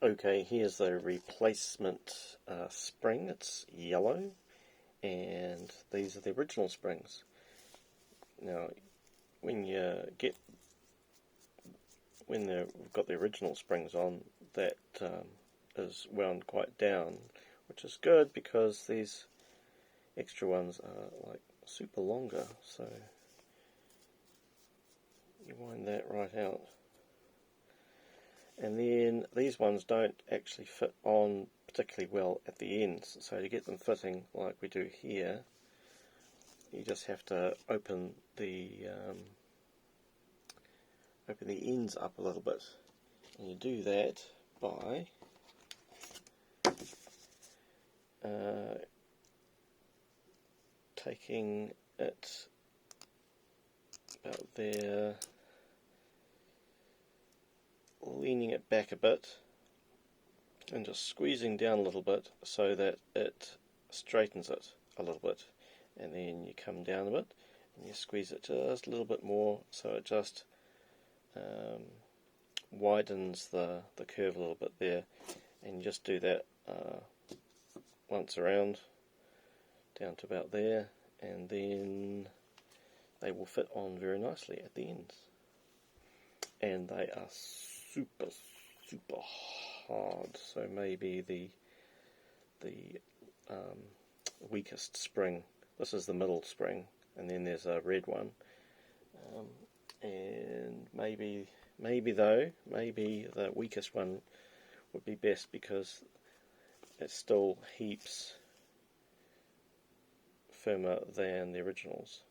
Okay, here's the replacement spring. It's yellow, and these are the original springs. Now, when they've got the original springs on, that is wound quite down, which is good because these extra ones are like super longer. So you wind that right out. And then these ones don't actually fit on particularly well at the ends, so to get them fitting like we do here, you just have to open the ends up a little bit, and you do that by taking it about there, leaning it back a bit and just squeezing down a little bit so that it straightens it a little bit, and then you come down a bit and you squeeze it just a little bit more so it just widens the curve a little bit there, and you just do that once around down to about there, and then they will fit on very nicely at the ends. And they are super hard, so maybe the weakest spring. This is the middle spring, and then there's a red one, and maybe the weakest one would be best because it's still heaps firmer than the originals.